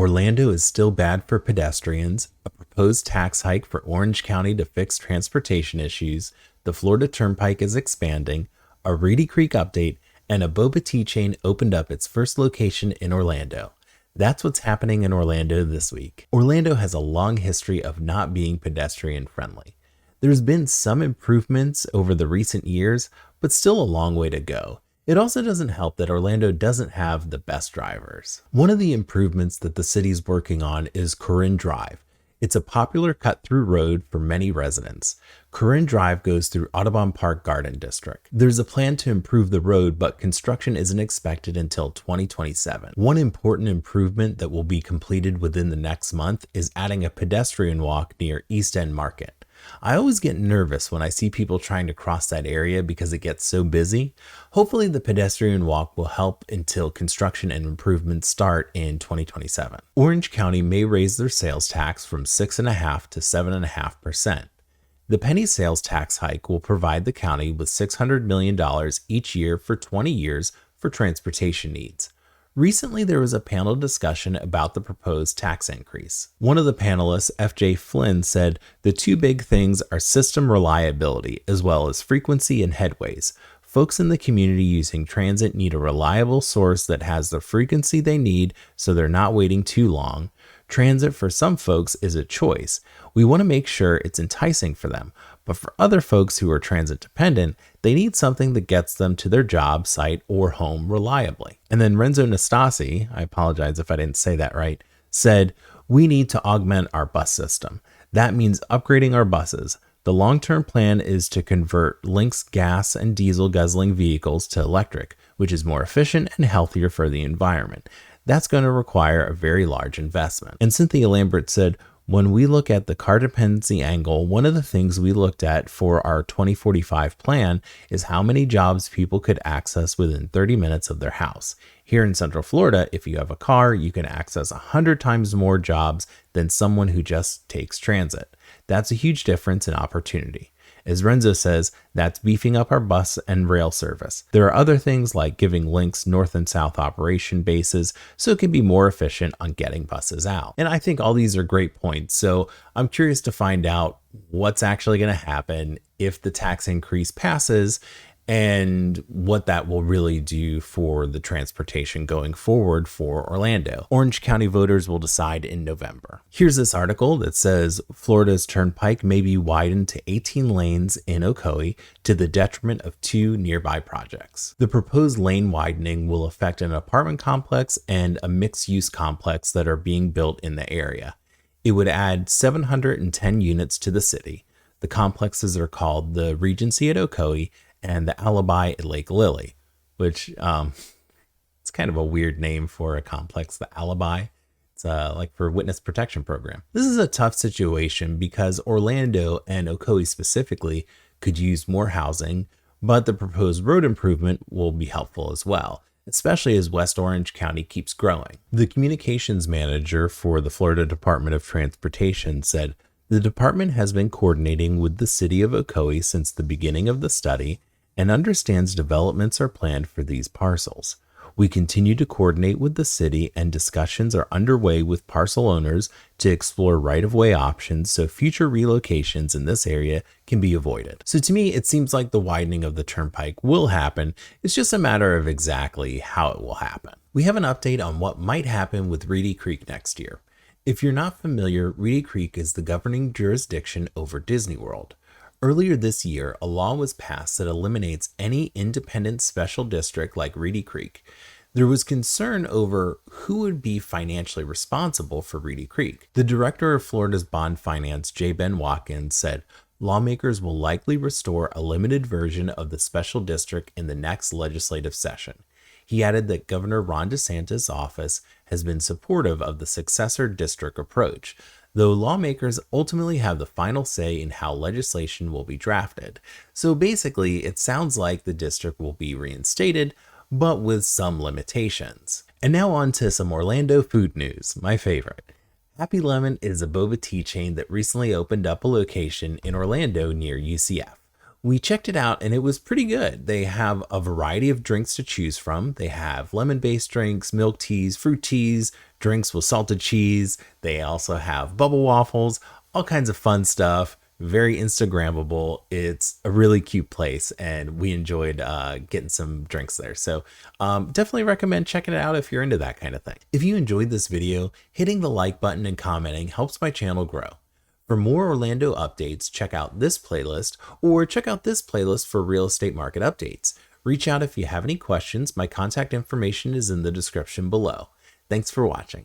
Orlando is still bad for pedestrians, a proposed tax hike for Orange County to fix transportation issues, the Florida Turnpike is expanding, a Reedy Creek update, and a boba tea chain opened up its first location in Orlando. That's what's happening in Orlando this week. Orlando has a long history of not being pedestrian friendly. There's been some improvements over the recent years, but still a long way to go. It also doesn't help that Orlando doesn't have the best drivers. One of the improvements that the city's working on is Corinne Drive. It's a popular cut-through road for many residents. Corinne Drive goes through Audubon Park Garden District. There's a plan to improve the road, but construction isn't expected until 2027. One important improvement that will be completed within the next month is adding a pedestrian walk near East End Market. I always get nervous when I see people trying to cross that area because it gets so busy. Hopefully the pedestrian walk will help until construction and improvements start in 2027. Orange County may raise their sales tax from 6.5% to 7.5%. The penny sales tax hike will provide the county with $600 million each year for 20 years for transportation needs. Recently, there was a panel discussion about the proposed tax increase. One of the panelists, F.J. Flynn, said the two big things are system reliability as well as frequency and headways. Folks in the community using transit need a reliable source that has the frequency they need so they're not waiting too long. Transit for some folks is a choice. We want to make sure it's enticing for them. But for other folks who are transit dependent, they need something that gets them to their job, site, or home reliably. And then Renzo Nastasi, I apologize if I didn't say that right, said, we need to augment our bus system. That means upgrading our buses. The long-term plan is to convert Link's gas and diesel guzzling vehicles to electric, which is more efficient and healthier for the environment. That's going to require a very large investment. And Cynthia Lambert said, when we look at the car dependency angle, one of the things we looked at for our 2045 plan is how many jobs people could access within 30 minutes of their house. Here in Central Florida, if you have a car, you can access 100 times more jobs than someone who just takes transit. That's a huge difference in opportunity. As Renzo says, that's beefing up our bus and rail service. There are other things like giving Link's north and south operation bases so it can be more efficient on getting buses out. And I think all these are great points. So I'm curious to find out what's actually going to happen if the tax increase passes and what that will really do for the transportation going forward for Orlando. Orange County voters will decide in November. Here's this article that says Florida's Turnpike may be widened to 18 lanes in Ocoee to the detriment of two nearby projects. The proposed lane widening will affect an apartment complex and a mixed-use complex that are being built in the area. It would add 710 units to the city. The complexes are called the Regency at Ocoee and the Alibi at Lake Lily, which it's kind of a weird name for a complex, the Alibi. It's like for witness protection program. This is a tough situation because Orlando and Ocoee specifically could use more housing, but the proposed road improvement will be helpful as well, especially as West Orange County keeps growing. The communications manager for the Florida Department of Transportation said, the department has been coordinating with the city of Ocoee since the beginning of the study and understands developments are planned for these parcels. We continue to coordinate with the city and discussions are underway with parcel owners to explore right-of-way options so future relocations in this area can be avoided. So to me, it seems like the widening of the turnpike will happen. It's just a matter of exactly how it will happen. We have an update on what might happen with Reedy Creek next year. If you're not familiar, Reedy Creek is the governing jurisdiction over Disney World. Earlier this year, a law was passed that eliminates any independent special district like Reedy Creek. There was concern over who would be financially responsible for Reedy Creek. The director of Florida's Bond Finance, J. Ben Watkins, said, lawmakers will likely restore a limited version of the special district in the next legislative session. He added that Governor Ron DeSantis' office has been supportive of the successor district approach, though lawmakers ultimately have the final say in how legislation will be drafted. So basically, it sounds like the district will be reinstated, but with some limitations. And now on to some Orlando food news, my favorite. Happy Lemon is a boba tea chain that recently opened up a location in Orlando near UCF. We checked it out and it was pretty good. They have a variety of drinks to choose from. They have lemon-based drinks, milk teas, fruit teas, drinks with salted cheese. They also have bubble waffles, all kinds of fun stuff. Very Instagrammable. It's a really cute place and we enjoyed getting some drinks there. So definitely recommend checking it out if you're into that kind of thing. If you enjoyed this video, hitting the like button and commenting helps my channel grow. For more Orlando updates, check out this playlist or check out this playlist for real estate market updates. Reach out if you have any questions. My contact information is in the description below. Thanks for watching.